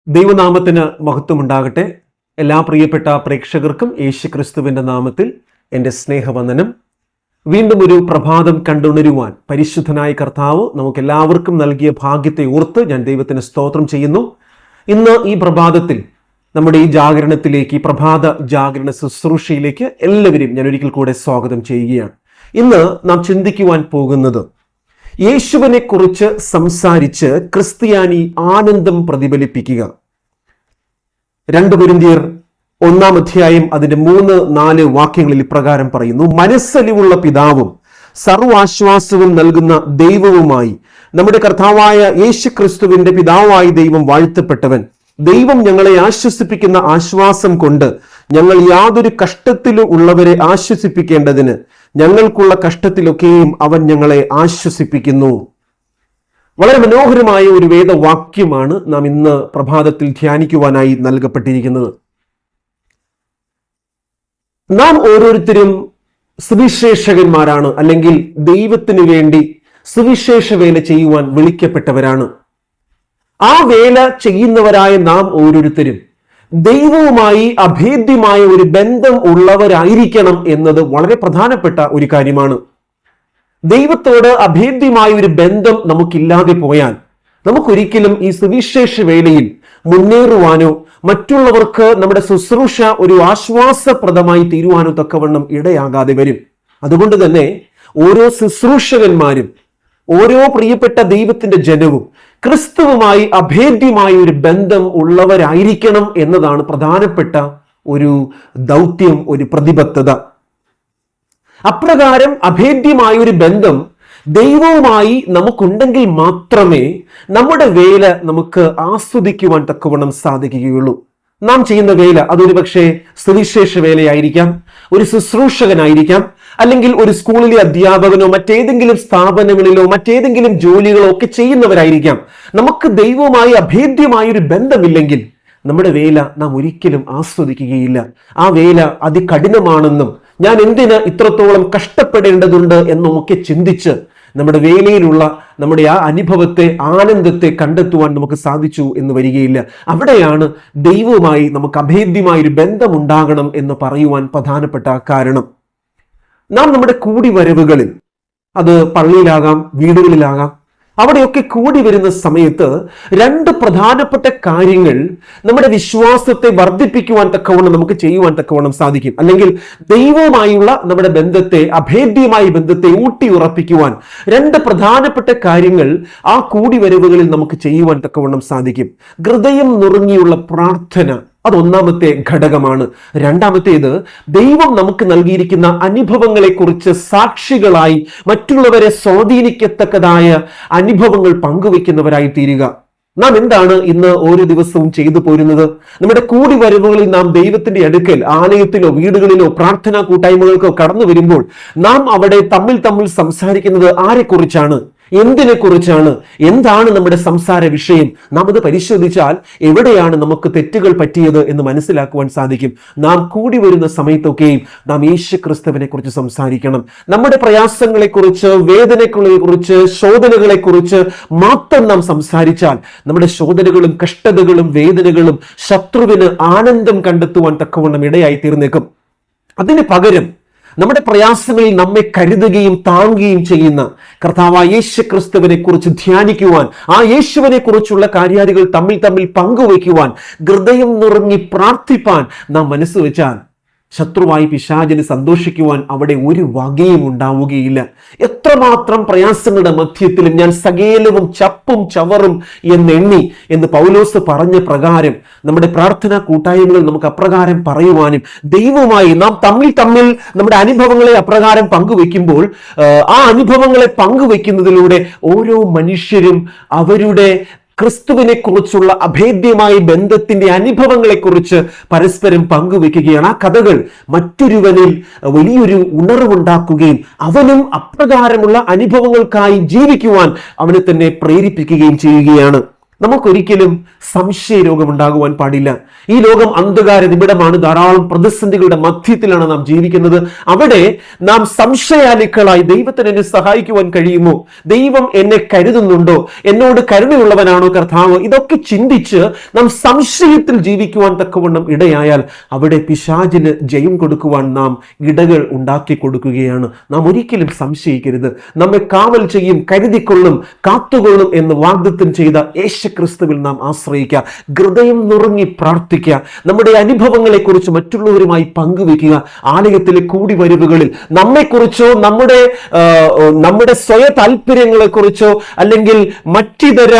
ദൈവനാമത്തിന് മഹത്വമുണ്ടാകട്ടെ. എല്ലാ പ്രിയപ്പെട്ട പ്രേക്ഷകർക്കും യേശുക്രിസ്തുവിന്റെ നാമത്തിൽ എൻ്റെ സ്നേഹവന്ദനം. വീണ്ടും ഒരു പ്രഭാതം കണ്ടുണരുവാൻ പരിശുദ്ധനായ കർത്താവ് നമുക്കെല്ലാവർക്കും നൽകിയ ഭാഗ്യത്തെ ഓർത്ത് ഞാൻ ദൈവത്തിന് സ്തോത്രം ചെയ്യുന്നു. ഇന്ന് ഈ പ്രഭാതത്തിൽ നമ്മുടെ ഈ ജാഗരണത്തിലേക്ക്, ഈ പ്രഭാത ജാഗരണ ശുശ്രൂഷയിലേക്ക് എല്ലാവരെയും ഞാൻ ഒരിക്കൽ കൂടെ സ്വാഗതം ചെയ്യുകയാണ്. ഇന്ന് നാം ചിന്തിക്കുവാൻ പോകുന്നത് യേശുവിനെ കുറിച്ച് സംസാരിച്ച് ക്രിസ്ത്യാനി ആനന്ദം പ്രതിഫലിപ്പിക്കുക. 2 കൊരിന്ത്യർ 1 അധ്യായം അതിന്റെ 3-4 വാക്യങ്ങളിൽ ഇപ്രകാരം പറയുന്നു: മനസ്സലിവുള്ള പിതാവും സർവാശ്വാസവും നൽകുന്ന ദൈവവുമായി നമ്മുടെ കർത്താവായ യേശു ക്രിസ്തുവിന്റെ പിതാവായ ദൈവം വാഴ്ത്തപ്പെട്ടവൻ. ദൈവം ഞങ്ങളെ ആശ്വസിപ്പിക്കുന്ന ആശ്വാസം കൊണ്ട് ഞങ്ങൾ യാതൊരു കഷ്ടത്തിലും ഉള്ളവരെ ആശ്വസിപ്പിക്കേണ്ടതിന് ഞങ്ങൾക്കുള്ള കഷ്ടത്തിലൊക്കെയും അവൻ ഞങ്ങളെ ആശ്വസിപ്പിക്കുന്നു. വളരെ മനോഹരമായ ഒരു വേദവാക്യമാണ് നാം ഇന്ന് പ്രഭാതത്തിൽ ധ്യാനിക്കുവാനായി നൽകപ്പെട്ടിരിക്കുന്നത്. നാം ഓരോരുത്തരും സുവിശേഷകന്മാരാണ്, അല്ലെങ്കിൽ ദൈവത്തിന് വേണ്ടി സുവിശേഷ വേല ചെയ്യുവാൻ വിളിക്കപ്പെട്ടവരാണ്. ആ വേല ചെയ്യുന്നവരായ നാം ഓരോരുത്തരും ദൈവവുമായി അഭേദ്യമായ ഒരു ബന്ധം ഉള്ളവരായിരിക്കണം എന്നത് വളരെ പ്രധാനപ്പെട്ട ഒരു കാര്യമാണ്. ദൈവത്തോട് അഭേദ്യമായ ഒരു ബന്ധം നമുക്കില്ലാതെ പോയാൽ നമുക്കൊരിക്കലും ഈ സുവിശേഷ വേലയിൽ മുന്നേറുവാനോ മറ്റുള്ളവർക്ക് നമ്മുടെ ശുശ്രൂഷ ഒരു ആശ്വാസപ്രദമായി തീരുവാനോ തക്കവണ്ണം ഇടയാകാതെ വരും. അതുകൊണ്ട് തന്നെ ഓരോ ശുശ്രൂഷകന്മാരും, ഓരോ പ്രിയപ്പെട്ട ദൈവത്തിന്റെ ജനവും ക്രിസ്തുവുമായി അഭേദ്യമായ ഒരു ബന്ധം ഉള്ളവരായിരിക്കണം എന്നതാണ് പ്രധാനപ്പെട്ട ഒരു ദൗത്യം, ഒരു പ്രതിബദ്ധത. അപ്രകാരം അഭേദ്യമായ ഒരു ബന്ധം ദൈവവുമായി നമുക്കുണ്ടെങ്കിൽ മാത്രമേ നമ്മുടെ വേല നമുക്ക് ആസ്വദിക്കുവാൻ തക്കവണ്ണം സാധിക്കുകയുള്ളൂ. നാം ചെയ്യുന്ന വേല അതൊരു പക്ഷേ സുവിശേഷ വേലയായിരിക്കാം, ഒരു ശുശ്രൂഷകനായിരിക്കാം, അല്ലെങ്കിൽ ഒരു സ്കൂളിലെ അധ്യാപകനോ മറ്റേതെങ്കിലും സ്ഥാപനങ്ങളിലോ മറ്റേതെങ്കിലും ജോലികളോ ഒക്കെ ചെയ്യുന്നവരായിരിക്കാം. നമുക്ക് ദൈവവുമായി അഭേദ്യമായ ഒരു ബന്ധമില്ലെങ്കിൽ നമ്മുടെ വേല നാം ഒരിക്കലും ആസ്വദിക്കുകയില്ല. ആ വേല അതികഠിനമാണെന്നും ഞാൻ എന്തിന് ഇത്രത്തോളം കഷ്ടപ്പെടേണ്ടതുണ്ട് എന്നുമൊക്കെ ചിന്തിച്ച് നമ്മുടെ വേലയിലുള്ള നമ്മുടെ ആ അനുഭവത്തെ, ആനന്ദത്തെ കണ്ടെത്തുവാൻ നമുക്ക് സാധിച്ചു എന്ന് വരികയില്ല. അവിടെയാണ് ദൈവവുമായി നമുക്ക് അഭേദ്യമായൊരു ബന്ധമുണ്ടാകണം എന്ന് പറയുവാൻ പ്രധാനപ്പെട്ട കാരണം. നാം നമ്മുടെ കൂടിവരവുകളിൽ, അത് പള്ളിയിലാകാം, വീടുകളിലാകാം, അവിടെയൊക്കെ കൂടി വരുന്ന സമയത്ത് 2 പ്രധാനപ്പെട്ട കാര്യങ്ങൾ നമ്മുടെ വിശ്വാസത്തെ വർദ്ധിപ്പിക്കുവാൻ തക്കവണ്ണം നമുക്ക് ചെയ്യുവാൻ തക്കവണ്ണം സാധിക്കും. അല്ലെങ്കിൽ ദൈവവുമായുള്ള നമ്മുടെ ബന്ധത്തെ, അഭേദ്യമായ ബന്ധത്തെ ഊട്ടി ഉറപ്പിക്കുവാൻ 2 പ്രധാനപ്പെട്ട കാര്യങ്ങൾ ആ കൂടിവരവുകളിൽ നമുക്ക് ചെയ്യുവാൻ തക്കവണ്ണം സാധിക്കും. ഹൃദയം നുറുങ്ങിയുള്ള പ്രാർത്ഥന, അത് ഒന്നാമത്തെ ഘടകമാണ്. രണ്ടാമത്തേത്, ദൈവം നമുക്ക് നൽകിയിരിക്കുന്ന അനുഭവങ്ങളെ കുറിച്ച് സാക്ഷികളായി മറ്റുള്ളവരെ സ്വാധീനിക്കത്തക്കതായ അനുഭവങ്ങൾ പങ്കുവെക്കുന്നവരായി തീരുക. നാം എന്താണ് ഇന്ന് ഓരോ ദിവസവും ചെയ്തു പോരുന്നത്? നമ്മുടെ കൂടിവരവുകളിൽ നാം ദൈവത്തിന്റെ അടുക്കൽ, ആലയത്തിലോ വീടുകളിലോ പ്രാർത്ഥനാ കൂട്ടായ്മകൾക്കോ കടന്നു വരുമ്പോൾ നാം അവിടെ തമ്മിൽ സംസാരിക്കുന്നത് ആരെക്കുറിച്ചാണ്, എന്തിനെ കുറിച്ചാണ്, എന്താണ് നമ്മുടെ സംസാര വിഷയം? നാം അത് പരിശോധിച്ചാൽ എവിടെയാണ് നമുക്ക് തെറ്റുകൾ പറ്റിയത് എന്ന് മനസ്സിലാക്കുവാൻ സാധിക്കും. നാം കൂടി വരുന്ന സമയത്തൊക്കെയും നാം യേശു ക്രിസ്തുവിനെ കുറിച്ച് സംസാരിക്കണം. നമ്മുടെ പ്രയാസങ്ങളെ കുറിച്ച്, വേദനകളെ കുറിച്ച്, ശോധനകളെ കുറിച്ച് മാത്രം നാം സംസാരിച്ചാൽ നമ്മുടെ ശോധനകളും കഷ്ടതകളും വേദനകളും ശത്രുവിന് ആനന്ദം കണ്ടെത്തുവാൻ തക്കവണ്ണം ഇടയായി തീർന്നേക്കും. അതിന് പകരം നമ്മുടെ പ്രയാസങ്ങളിൽ നമ്മെ കരുതുകയും താങ്ങുകയും ചെയ്യുന്ന കർത്താവായ യേശു ക്രിസ്തുവിനെ കുറിച്ച് ധ്യാനിക്കുവാൻ, ആ യേശുവിനെ കുറിച്ചുള്ള കാര്യാദികൾ തമ്മിൽ പങ്കുവയ്ക്കുവാൻ, ഹൃദയം നുറുങ്ങി പ്രാർത്ഥിപ്പാൻ നാം മനസ്സ് വെച്ചാൽ ശത്രുവായി പിശാചിന് സന്തോഷിക്കുവാൻ അവിടെ ഒരു വകയും ഉണ്ടാവുകയില്ല. എത്രമാത്രം പ്രയാസങ്ങളുടെ മധ്യത്തിലും ഞാൻ സകലവും ചപ്പും ചവറും എന്നെണ്ണി എന്ന് പൗലോസ് പറഞ്ഞ പ്രകാരം നമ്മുടെ പ്രാർത്ഥനാ കൂട്ടായ്മകൾ നമുക്ക് അപ്രകാരം പറയുവാനും, ദൈവവുമായി നാം തമ്മിൽ നമ്മുടെ അനുഭവങ്ങളെ അപ്രകാരം പങ്കുവെക്കുമ്പോൾ ആ അനുഭവങ്ങളെ പങ്കുവെക്കുന്നതിലൂടെ ഓരോ മനുഷ്യരും അവരുടെ ക്രിസ്തുവിനെ കുറിച്ചുള്ള അഭേദ്യമായ ബന്ധത്തിന്റെ അനുഭവങ്ങളെ കുറിച്ച് പരസ്പരം പങ്കുവെക്കുകയാണ്. ആ കഥകൾ മറ്റൊരുവനിൽ വലിയൊരു ഉണർവുണ്ടാക്കുകയും അവനും അപ്രകാരമുള്ള അനുഭവങ്ങൾക്കായി ജീവിക്കുവാൻ അവനെ തന്നെ പ്രേരിപ്പിക്കുകയും ചെയ്യുകയാണ്. നമുക്കൊരിക്കലും സംശയ രോഗം ഉണ്ടാകുവാൻ പാടില്ല. ഈ ലോകം അന്ധകാര നിബിഡമാണ്. ധാരാളം പ്രതിസന്ധികളുടെ മധ്യത്തിലാണ് നാം ജീവിക്കുന്നത്. അവിടെ നാം സംശയാലുക്കളായി ദൈവത്തിന് എന്നെ സഹായിക്കുവാൻ കഴിയുമോ, ദൈവം എന്നെ കരുതുന്നുണ്ടോ, എന്നോട് കരുണയുള്ളവനാണോ കർത്താവ്, ഇതൊക്കെ ചിന്തിച്ച് നാം സംശയത്തിൽ ജീവിക്കുവാൻ തക്കവണ്ണം ഇടയായാൽ അവിടെ പിശാചിന് ജയം കൊടുക്കുവാൻ നാം ഇടകൾ ഉണ്ടാക്കി കൊടുക്കുകയാണ്. നാം ഒരിക്കലും സംശയിക്കരുത്. നമ്മെ കാവൽ ചെയ്യും, കരുതിക്കൊള്ളും, കാത്തുകൊള്ളും എന്ന് വാഗ്ദത്തം ചെയ്ത യേശുക്രിസ്തുവിൽ നാം ആശ്രയിക്കുക. ഹൃദയം നുറുങ്ങി പ്രാർത്ഥിക്കുക. നമ്മുടെ അനുഭവങ്ങളെ കുറിച്ച് മറ്റുള്ളവരുമായി പങ്കുവെക്കുക. ആലയത്തിലെ കൂടിവരവുകളിൽ നമ്മെക്കുറിച്ചോ നമ്മുടെ സ്വയ താല്പര്യങ്ങളെ കുറിച്ചോ അല്ലെങ്കിൽ മറ്റിതര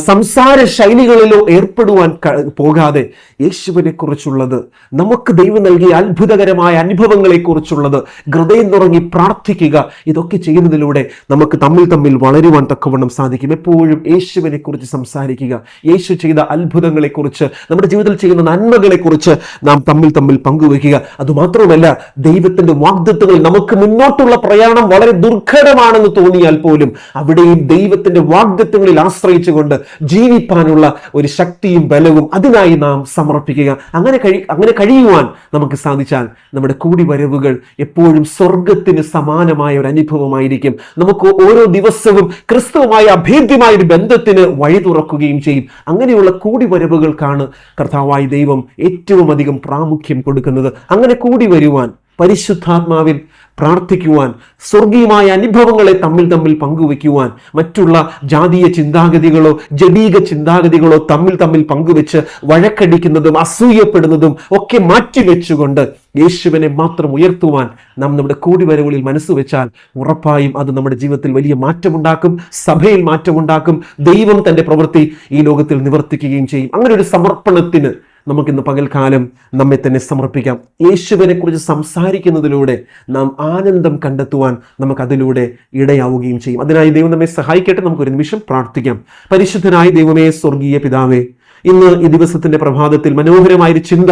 സംസാര ശൈലികളിലോ ഏർപ്പെടുവാൻ പോകാതെ യേശുവിനെ കുറിച്ചുള്ളത്, നമുക്ക് ദൈവം നൽകിയ അത്ഭുതകരമായ അനുഭവങ്ങളെ കുറിച്ചുള്ളത് ഹൃദയം തുറങ്ങി പ്രാർത്ഥിക്കുക. ഇതൊക്കെ ചെയ്യുന്നതിലൂടെ നമുക്ക് തമ്മിൽ വളരുവാൻ തക്കവണ്ണം സാധിക്കും. എപ്പോഴും യേശുവിനെ കുറിച്ച് സംസാരിക്കുക. യേശു ചെയ്ത അത്ഭുതങ്ങളെ കുറിച്ച്, നമ്മുടെ ജീവിതത്തിൽ ചെയ്യുന്ന നന്മകളെ കുറിച്ച് നാം തമ്മിൽ പങ്കുവയ്ക്കുക. അതുമാത്രമല്ല, ദൈവത്തിന്റെ വാഗ്ദത്തങ്ങൾ, നമുക്ക് മുന്നോട്ടുള്ള പ്രയാണം വളരെ ദുർഘടമാണെന്ന് തോന്നിയാൽ പോലും അവിടെയും ദൈവത്തിന്റെ വാഗ്ദത്തങ്ങളിൽ ആശ്രയിച്ചു കൊണ്ട് ജീവിപ്പാനുള്ള ഒരു ശക്തിയും ബലവും അതിനായി നാം സമർപ്പിക്കുക. അങ്ങനെ കഴിയുവാൻ നമുക്ക് സാധിച്ചാൽ നമ്മുടെ കൂടിവരവുകൾ എപ്പോഴും സ്വർഗത്തിന് സമാനമായ ഒരു അനുഭവമായിരിക്കും. നമുക്ക് ഓരോ ദിവസവും ക്രിസ്തുവുമായി അഭേദ്യമായ ഒരു ബന്ധത്തിന് വഴി തുറക്കുകയും ചെയ്യും. അങ്ങനെയുള്ള കൂടിവരവുകൾക്കാണ് കർത്താവായ ദൈവം ഏറ്റവും അധികം പ്രാമുഖ്യം കൊടുക്കുന്നത്. അങ്ങനെ കൂടി വരുവാൻ, പരിശുദ്ധാത്മാവിൽ പ്രാർത്ഥിക്കുവാൻ, സ്വർഗീയമായ അനുഭവങ്ങളെ തമ്മിൽ പങ്കുവെക്കുവാൻ, മറ്റുള്ള ജാതീയ ചിന്താഗതികളോ ജഡീക ചിന്താഗതികളോ തമ്മിൽ പങ്കുവെച്ച് വഴക്കടിക്കുന്നതും അസൂയപ്പെടുന്നതും ഒക്കെ മാറ്റിവെച്ചുകൊണ്ട് യേശുവിനെ മാത്രം ഉയർത്തുവാൻ നാം നമ്മുടെ കൂടിവരവുകളിൽ മനസ്സുവെച്ചാൽ ഉറപ്പായും അത് നമ്മുടെ ജീവിതത്തിൽ വലിയ മാറ്റമുണ്ടാക്കും, സഭയിൽ മാറ്റമുണ്ടാക്കും. ദൈവം തന്റെ പ്രവൃത്തി ഈ ലോകത്തിൽ നിവർത്തിക്കുകയും ചെയ്യും. അങ്ങനെ ഒരു സമർപ്പണത്തിന് നമുക്കിന്ന് പകൽക്കാലം നമ്മെ തന്നെ സമർപ്പിക്കാം. യേശുവിനെ കുറിച്ച് സംസാരിക്കുന്നതിലൂടെ നാം ആനന്ദം കണ്ടെത്തുവാൻ നമുക്കതിലൂടെ ഇടയാവുകയും ചെയ്യും. അതിനായി ദൈവം നമ്മെ സഹായിക്കട്ടെ. നമുക്കൊരു നിമിഷം പ്രാർത്ഥിക്കാം. പരിശുദ്ധനായ ദൈവമേ, സ്വർഗീയ പിതാവേ, ഇന്ന് ഈ ദിവസത്തിന്റെ പ്രഭാതത്തിൽ മനോഹരമായൊരു ചിന്ത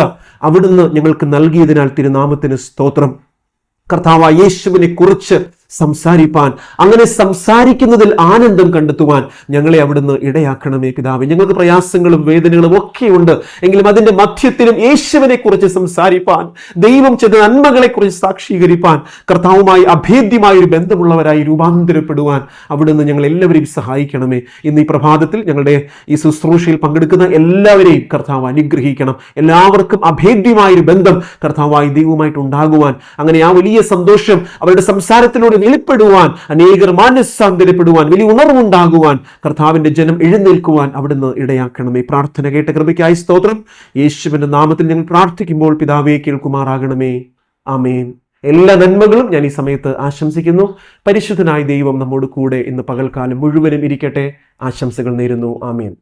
അവിടുന്ന് ഞങ്ങൾക്ക് നൽകിയതിനാൽ തിരുനാമത്തിന് സ്തോത്രം. കർത്താവായ യേശുവിനെ കുറിച്ച് സംസാരിപ്പാൻ, അങ്ങനെ സംസാരിക്കുന്നതിൽ ആനന്ദം കണ്ടെത്തുവാൻ ഞങ്ങളെ അവിടുന്ന് ഇടയാക്കണമേ പിതാവേ. ഞങ്ങൾക്ക് പ്രയാസങ്ങളും വേദനകളും ഒക്കെയുണ്ട്, എങ്കിലും അതിന്റെ മധ്യത്തിലും യേശുവിനെ കുറിച്ച് സംസാരിപ്പാൻ, ദൈവം ചെയ്ത നന്മകളെ കുറിച്ച് സാക്ഷീകരിപ്പാൻ, കർത്താവുമായി അഭേദ്യമായ ഒരു ബന്ധമുള്ളവരായി രൂപാന്തരപ്പെടുവാൻ അവിടുന്ന് ഞങ്ങൾ എല്ലാവരെയും സഹായിക്കണമേ. ഇന്ന് ഈ പ്രഭാതത്തിൽ ഞങ്ങളുടെ ഈ ശുശ്രൂഷയിൽ പങ്കെടുക്കുന്ന എല്ലാവരെയും കർത്താവ് അനുഗ്രഹിക്കണം. എല്ലാവർക്കും അഭേദ്യമായൊരു ബന്ധം കർത്താവായി ദൈവവുമായിട്ട് ഉണ്ടാകുവാൻ, അങ്ങനെ ആ വലിയ സന്തോഷം അവരുടെ സംസാരത്തിലൂടെ വെളിപ്പെടുവാൻ, അനേകർ മാനസാന്തരപ്പെടുവാൻ, വലിയ ഉണർവുണ്ടാകുവാൻ, കർത്താവിന്റെ ജനം എഴുന്നേൽക്കുവാൻ അവിടുന്ന് ഇടയാക്കണമേ. പ്രാർത്ഥന കേട്ട കൃപയ്ക്കായി സ്തോത്രം. യേശുവിന്റെ നാമത്തിൽ ഞങ്ങൾ പ്രാർത്ഥിക്കുമ്പോൾ പിതാവേ കേൾക്കുമാറാകണമേ. ആമേൻ. എല്ലാ നന്മകളും ഞാൻ ഈ സമയത്ത് ആശംസിക്കുന്നു. പരിശുദ്ധനായ ദൈവം നമ്മോട് കൂടെ ഇന്ന് പകൽക്കാലം മുഴുവനും ഇരിക്കട്ടെ. ആശംസകൾ നേരുന്നു. ആമേൻ.